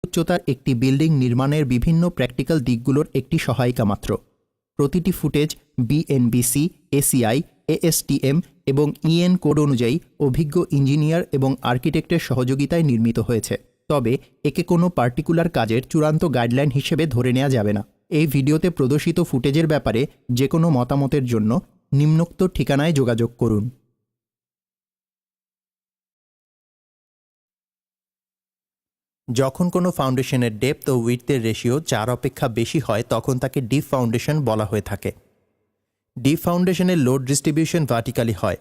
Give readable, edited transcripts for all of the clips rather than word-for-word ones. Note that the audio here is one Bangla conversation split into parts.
উচ্চতার একটি বিল্ডিং নির্মাণের বিভিন্ন প্র্যাকটিক্যাল দিকগুলোর একটি সহায়িকা মাত্র। প্রতিটি ফুটেজ বিএনবিসি, এসিআই, এএসটিএম এবং ইএন কোড অনুযায়ী অভিজ্ঞ ইঞ্জিনিয়ার এবং আর্কিটেক্টের সহযোগিতায় নির্মিত হয়েছে, তবে একে কোনো পার্টিকুলার কাজের চূড়ান্ত গাইডলাইন হিসেবে ধরে নেওয়া যাবে না। এই ভিডিওতে প্রদর্শিত ফুটেজের ব্যাপারে যে কোনো মতামতের জন্য নিম্নোক্ত ঠিকানায় যোগাযোগ করুন। যখন কোনো ফাউন্ডেশনের ডেপথ ও উইডথের রেশিও 4 অপেক্ষা বেশি হয় তখন তাকে ডিপ ফাউন্ডেশন বলা হয়ে থাকে। ডিপ ফাউন্ডেশনের লোড ডিস্ট্রিবিউশন ভার্টিক্যালি হয়।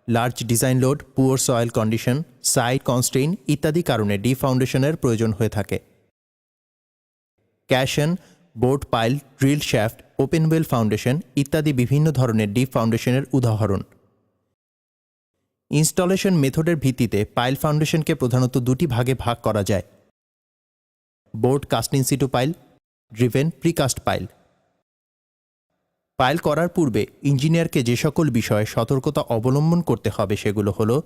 Large design load, poor soil condition, site constraint ইত্যাদি কারণে ডিপ ফাউন্ডেশনের প্রয়োজন হয়ে থাকে। Caisson, bored pile, drill shaft, open well foundation ইত্যাদি বিভিন্ন ধরনের ডিপ ফাউন্ডেশনের উদাহরণ। ইনস্টলেশন মেথডের ভিত্তিতে পাইল ফাউন্ডেশনকে প্রধানত দুটি ভাগে ভাগ করা যায়: bored cast in situ pile, driven precast pile. Pile করার পূর্বে ইঞ্জিনিয়ারকে যে সকল বিষয়ে সতর্কতা অবলম্বন করতে হবে সেগুলো হলো: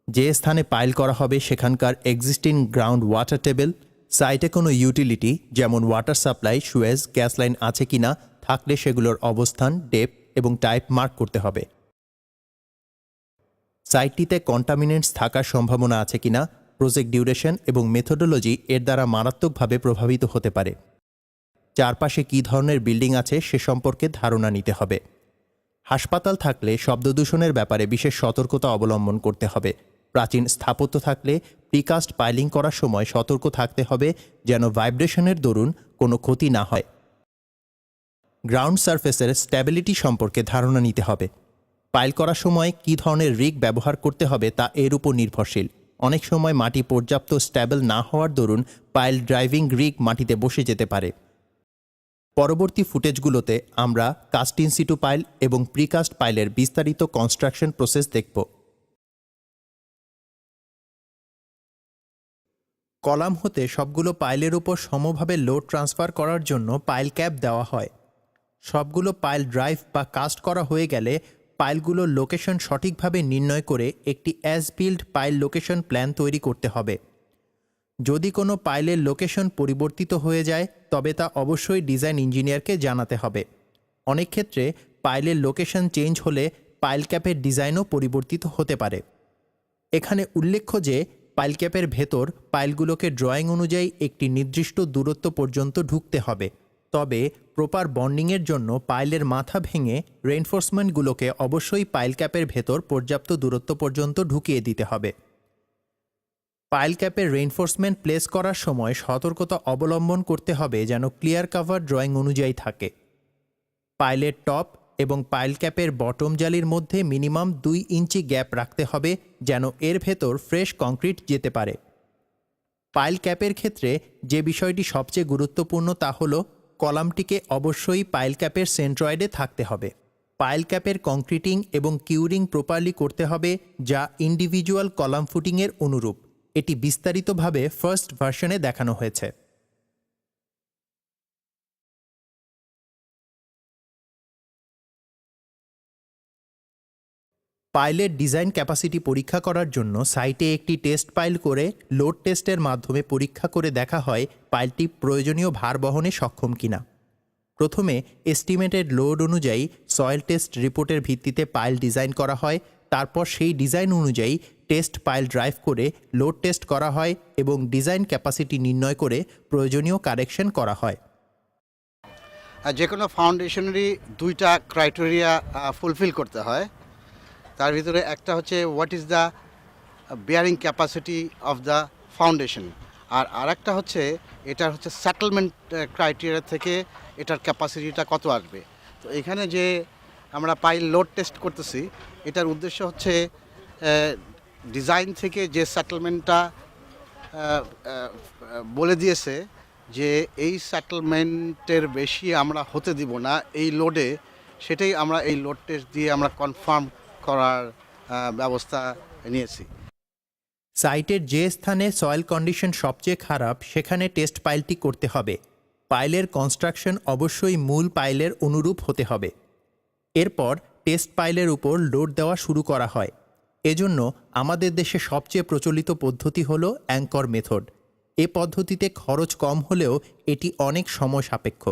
যে স্থানে পাইল করা হবে সেখানকার এক্সিস্টিং গ্রাউন্ড ওয়াটার টেবিল, সাইটে কোনো ইউটিলিটি যেমন water supply, Suez, gas line আছে কিনা, থাকলে সেগুলোর অবস্থান, ডেপথ এবং টাইপ মার্ক করতে হবে। সাইটটিতে কন্টামিনেন্টস থাকার সম্ভাবনা আছে কিনা, প্রজেক্ট ডিউরেশন এবং মেথোডোলজি এর দ্বারা মারাত্মকভাবে প্রভাবিত হতে পারে। চারপাশে কী ধরনের বিল্ডিং আছে সে সম্পর্কে ধারণা নিতে হবে। হাসপাতাল থাকলে শব্দদূষণের ব্যাপারে বিশেষ সতর্কতা অবলম্বন করতে হবে। প্রাচীন স্থাপত্য থাকলে প্রিকাস্ট পাইলিং করার সময় সতর্ক থাকতে হবে যেন ভাইব্রেশনের দরুন কোনো ক্ষতি না হয়। গ্রাউন্ড সারফেসের স্ট্যাবিলিটি সম্পর্কে ধারণা নিতে হবে। পাইল করার সময় কী ধরনের রিগ ব্যবহার করতে হবে তা এর উপর নির্ভরশীল। অনেক সময় মাটি পর্যাপ্ত স্ট্যাবল না হওয়ার দরুন পাইল ড্রাইভিং রিগ মাটিতে বসে যেতে পারে। পরবর্তী ফুটেজগুলোতে আমরা কাস্ট ইন সিটু পাইল এবং প্রিকাস্ট পাইলের বিস্তারিত কনস্ট্রাকশন প্রসেস দেখব। কলাম হতে সবগুলো পাইলের উপর সমভাবে লোড ট্রান্সফার করার জন্য পাইল ক্যাপ দেওয়া হয়। সবগুলো পাইল ড্রাইভ বা কাস্ট করা হয়ে গেলে পাইলগুলোর লোকেশন সঠিকভাবে নির্ণয় করে একটি as built pile location plan তৈরি করতে হবে। যদি কোনো পাইলের লোকেশন পরিবর্তিত হয়ে যায় তবে তা অবশ্যই ডিজাইন ইঞ্জিনিয়ারকে জানাতে হবে। অনেক ক্ষেত্রে পাইলের লোকেশন চেঞ্জ হলে পাইল ক্যাপের ডিজাইনও পরিবর্তিত হতে পারে। এখানে উল্লেখ্য যে পাইল ক্যাপের ভেতর পাইলগুলোকে ড্রয়িং অনুযায়ী একটি নির্দিষ্ট দূরত্ব পর্যন্ত ঢুকতে হবে, তবে প্রপার বন্ডিংয়ের জন্য পাইলের মাথা ভেঙে রেইনফোর্সমেন্টগুলোকে অবশ্যই পাইল ক্যাপের ভেতর পর্যাপ্ত দূরত্ব পর্যন্ত ঢুকিয়ে দিতে হবে। পাইল ক্যাপের রেইনফোর্সমেন্ট প্লেস করার সময় সতর্কতা অবলম্বন করতে হবে যেন ক্লিয়ার কাভার ড্রয়িং অনুযায়ী থাকে। পাইলের টপ এবং পাইল ক্যাপের বটম জালির মধ্যে মিনিমাম 2 ইঞ্চি গ্যাপ রাখতে হবে যেন এর ভেতর ফ্রেশ কংক্রিট যেতে পারে। পাইল ক্যাপের ক্ষেত্রে যে বিষয়টি সবচেয়ে গুরুত্বপূর্ণ তা হল কলামটিকে অবশ্যই পাইল ক্যাপের সেন্ট্রয়েডে থাকতে হবে। পাইল ক্যাপের কংক্রিটিং এবং কিউরিং প্রপারলি করতে হবে যা ইন্ডিভিজুয়াল কলাম ফুটিংয়ের অনুরূপ। এটি বিস্তারিতভাবে ফার্স্ট ভার্সনে দেখানো হয়েছে। পাইলের ডিজাইন ক্যাপাসিটি পরীক্ষা করার জন্য সাইটে একটি টেস্ট পাইল করে লোড টেস্টের মাধ্যমে পরীক্ষা করে দেখা হয় পাইলটি প্রয়োজনীয় ভার বহনে সক্ষম কিনা। প্রথমে এস্টিমেটেড লোড অনুযায়ী সয়েল টেস্ট রিপোর্টের ভিত্তিতে পাইল ডিজাইন করা হয়। তারপর সেই ডিজাইন অনুযায়ী টেস্ট পাইল ড্রাইভ করে লোড টেস্ট করা হয় এবং ডিজাইন ক্যাপাসিটি নির্ণয় করে প্রয়োজনীয় কারেকশন করা হয়। যে কোনো ফাউন্ডেশনেরই দুইটা ক্রাইটেরিয়া ফুলফিল করতে হয়। তার ভিতরে একটা হচ্ছে what is the bearing capacity of the foundation, আর আরেকটা হচ্ছে এটার হচ্ছে সেটেলমেন্ট ক্রাইটেরিয়া থেকে এটার ক্যাপাসিটিটা কত আসবে। তো এখানে যে আমরা পাইল লোড টেস্ট করতেছি এটার উদ্দেশ্য হচ্ছে ডিজাইন থেকে যে সেটেলমেন্টটা বলে দিয়েছে যে এই সেটেলমেন্টের বেশি আমরা হতে দিব না এই লোডে, সেটাই আমরা এই লোড টেস্ট দিয়ে আমরা কনফার্ম করার ব্যবস্থা নিয়েছি। সাইটের যে স্থানে সয়েল কন্ডিশন সবচেয়ে খারাপ সেখানে টেস্ট পাইলটি করতে হবে। পাইলের কনস্ট্রাকশন অবশ্যই মূল পাইলের অনুরূপ হতে হবে। এরপর টেস্ট পাইলের উপর লোড দেওয়া শুরু করা হয়। এজন্য আমাদের দেশে সবচেয়ে প্রচলিত পদ্ধতি হলো অ্যাঙ্কর মেথড। এ পদ্ধতিতে খরচ কম হলেও এটি অনেক সময় সাপেক্ষ।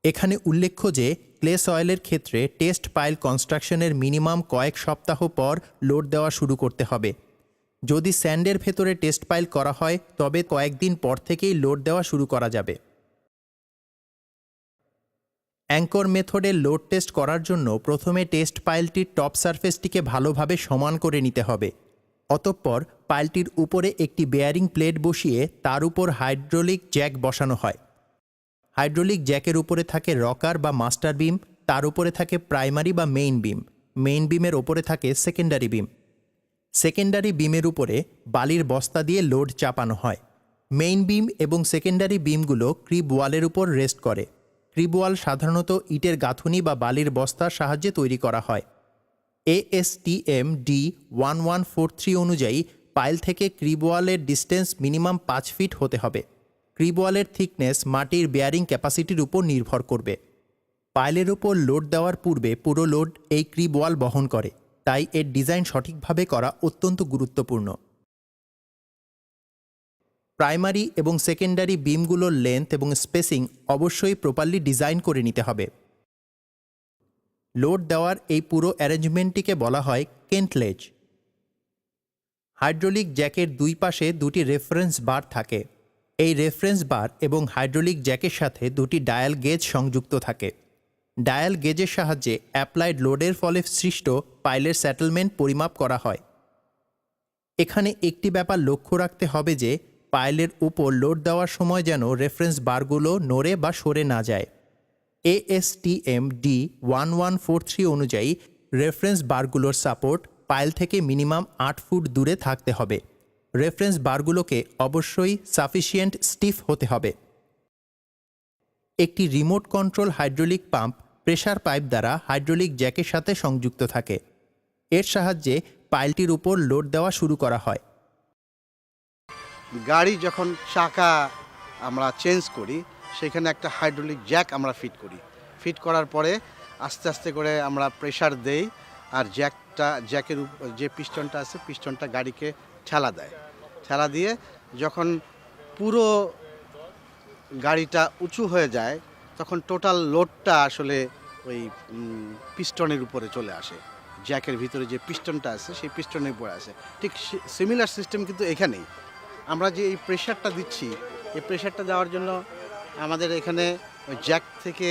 এখানে উল্লেখ্য যে ক্লে সয়েলের ক্ষেত্রে টেস্ট পাইল কনস্ট্রাকশনের মিনিমাম কয়েক সপ্তাহ পর লোড দেওয়া শুরু করতে হবে। যদি স্যান্ডের ভেতরে টেস্ট পাইল করা হয় তবে কয়েকদিন পর থেকেই লোড দেওয়া শুরু করা যাবে। অ্যাঙ্কর মেথডে লোড টেস্ট করার জন্য প্রথমে টেস্ট পাইলটির টপ সারফেসটিকে ভালোভাবে সমান করে নিতে হবে। অতঃপর পাইলটির উপরে একটি বেয়ারিং প্লেট বসিয়ে তার উপর হাইড্রোলিক জ্যাক বসানো হয়। হাইড্রোলিক জ্যাকের উপরে থাকে রকার বা মাস্টার বিম, তার উপরে থাকে প্রাইমারি বা মেইন বিম, মেইন বিমের ওপরে থাকে সেকেন্ডারি বিম। সেকেন্ডারি বিমের উপরে বালির বস্তা দিয়ে লোড চাপানো হয়। মেইন বিম এবং সেকেন্ডারি বিমগুলো ক্রিব ওয়ালের উপর রেস্ট করে। ক্রিব ওয়াল সাধারণত ইটের গাঁথুনি বা বালির বস্তার সাহায্যে তৈরি করা হয়। ASTM D1143 অনুযায়ী পাইল থেকে ক্রিব ওয়ালের ডিস্টেন্স মিনিমাম 5 ফিট হতে হবে। ক্রিব ওয়ালের থিকনেস মাটির বেয়ারিং ক্যাপাসিটির উপর নির্ভর করবে। পাইলের উপর লোড দেওয়ার পূর্বে পুরো লোড এই ক্রিব ওয়াল বহন করে, তাই এর ডিজাইন সঠিকভাবে করা অত্যন্ত গুরুত্বপূর্ণ। প্রাইমারি এবং সেকেন্ডারি বিমগুলোর লেন্থ এবং স্পেসিং অবশ্যই প্রপারলি ডিজাইন করে নিতে হবে। লোড দেওয়ার এই পুরো অ্যারেঞ্জমেন্টটিকে বলা হয় কেন্টলেজ। হাইড্রোলিক জ্যাকের দুই পাশে দুটি রেফারেন্স বার থাকে। এই রেফারেন্স বার এবং হাইড্রোলিক জ্যাকের সাথে দুটি ডায়াল গেজ সংযুক্ত থাকে। ডায়াল গেজের সাহায্যে অ্যাপ্লাইড লোডের ফলে সৃষ্ট পাইলের সেটেলমেন্ট পরিমাপ করা হয়। এখানে একটি ব্যাপার লক্ষ্য রাখতে হবে যে পাইলের উপর লোড দেওয়ার সময় যেন রেফারেন্স বারগুলো নড়ে বা সরে না যায়। ASTM D1143 অনুযায়ী রেফারেন্স বারগুলোর সাপোর্ট পাইল থেকে মিনিমাম 8 ফুট দূরে থাকতে হবে। রেফারেন্স বারগুলোকে অবশ্যই সাফিসিয়েন্ট স্টিফ হতে হবে। একটি remote control hydraulic pump pressure pipe দ্বারা হাইড্রোলিক জ্যাকের সাথে সংযুক্ত থাকে। এর সাহায্যে পাইলটির উপর লোড দেওয়া শুরু করা হয়। গাড়ি যখন চাকা আমরা চেঞ্জ করি সেখানে একটা হাইড্রোলিক জ্যাক আমরা ফিট করার পরে আস্তে আস্তে করে আমরা প্রেসার দেই, আর জ্যাকের যে পিস্টনটা আছে পিস্টনটা গাড়িকে ঠেলা দিয়ে যখন পুরো গাড়িটা উঁচু হয়ে যায় তখন টোটাল লোডটা আসলে ওই পিস্টনের উপরে চলে আসে। জ্যাকের ভিতরে যে পিস্টনটা আছে সেই পিস্টনের উপরে আসে। ঠিক সিমিলার সিস্টেম কিন্তু এখানেই আমরা যে এই প্রেশারটা দিচ্ছি, এই প্রেশারটা দেওয়ার জন্য আমাদের এখানে জ্যাক থেকে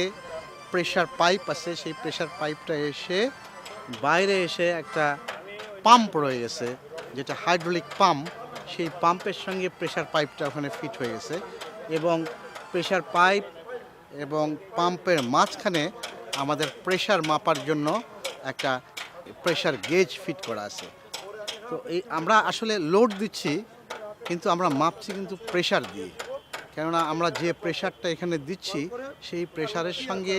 প্রেশার পাইপ আছে, সেই প্রেশার পাইপটা এসে বাইরে এসে একটা পাম্প রয়ে গেছে যেটা হাইড্রোলিক পাম্প, সেই পাম্পের সঙ্গে প্রেশার পাইপটা ওখানে ফিট হয়ে গেছে এবং প্রেশার পাইপ এবং পাম্পের মাঝখানে আমাদের প্রেশার মাপার জন্য একটা প্রেশার গেজ ফিট করা আছে। তো এই আমরা আসলে লোড দিচ্ছি কিন্তু আমরা মাপছি কিন্তু প্রেশার দিয়ে, কেননা আমরা যে প্রেশারটা এখানে দিচ্ছি সেই প্রেশারের সঙ্গে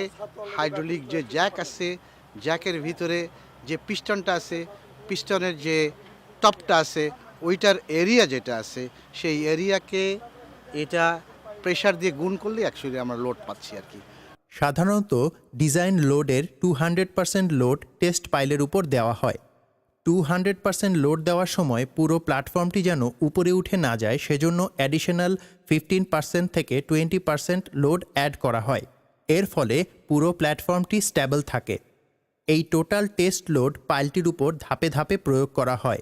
হাইড্রোলিক যে জ্যাক আছে, জ্যাকের ভিতরে যে পিস্টনটা আছে, পিস্টনের যে টপটা আছে, ওইটার এরিয়া যেটা আছে সেই এরিয়াকে এটা প্রেশার দিয়ে গুণ করলে অ্যাকচুয়ালি আমরা লোড পাচ্ছি আর কি। সাধারণত ডিজাইন লোডের 200% লোড টেস্ট পাইলের উপর দেওয়া হয়। 200% লোড দেওয়ার সময় পুরো প্ল্যাটফর্মটি যেন উপরে উঠে না যায় সেজন্য অ্যাডিশনাল 15% থেকে 20% লোড অ্যাড করা হয়। এর ফলে পুরো প্ল্যাটফর্মটি স্ট্যাবল থাকে। এই টোটাল টেস্ট লোড পাইলটির উপর ধাপে ধাপে প্রয়োগ করা হয়।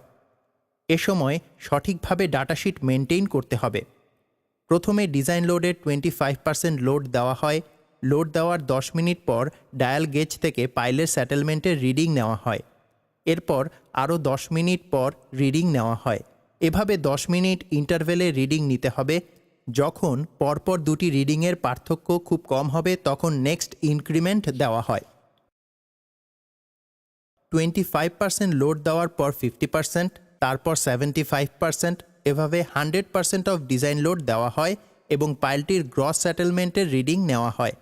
এ সময় সঠিকভাবে ডাটাশিট মেনটেইন করতে হবে। প্রথমে ডিজাইন লোডের 25% লোড দেওয়া হয়। লোড দেওয়ার 10 মিনিট পর ডায়াল গেজ থেকে পাইলের সেটেলমেন্টের রিডিং নেওয়া হয়। এরপর আরও 10 মিনিট পর রিডিং নেওয়া হয়। এভাবে 10 মিনিট ইন্টারভেলে রিডিং নিতে হবে। যখন পরপর দুটি রিডিংয়ের পার্থক্য খুব কম হবে তখন নেক্সট ইনক্রিমেন্ট দেওয়া হয়। 25% লোড দেওয়ার পর 50%, তারপর 75%, এভাবে 100% অফ ডিজাইন লোড দেওয়া হয় এবং পাইলটির গ্রস সেটেলমেন্টের রিডিং নেওয়া হয়।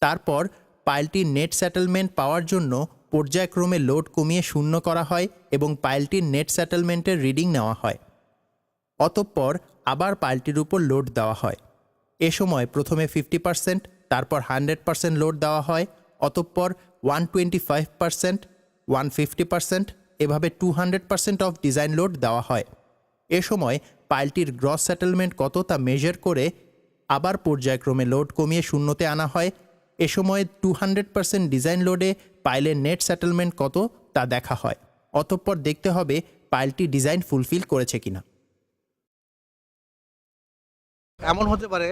তারপর পাইলটির নেট সেটেলমেন্ট পাওয়ার জন্য পর্যায়ক্রমে লোড কমিয়ে শূন্য করা হয় এবং পাইলটির নেট সেটেলমেন্টের রিডিং নেওয়া হয়। অতঃপর আবার পাইলটির উপর লোড দেওয়া হয়। এ সময় প্রথমে 50%, তারপর 100% লোড দেওয়া হয়। অতঃপর 125%, 150%, এভাবে 200% অফ ডিজাইন লোড দেওয়া হয়। এ সময় পাইলটির গ্রস সেটেলমেন্ট কত তা মেজার করে আবার পর্যায়ক্রমে লোড কমিয়ে শূন্যতে আনা হয়। এ সময় 200% ডিজাইন লোডে পাইলের নেট সেটেলমেন্ট কত তা দেখা হয়। অতঃপর দেখতে হবে পাইলটি ডিজাইন ফুলফিল করেছে কিনা। এমন হতে পারে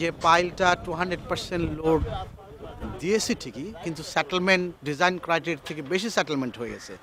যে পাইলটা 200% লোড দিয়েছে ঠিকই, কিন্তু সেটেলমেন্ট ডিজাইন ক্রাইটেরিয়া থেকে বেশি সেটেলমেন্ট হয়ে গেছে।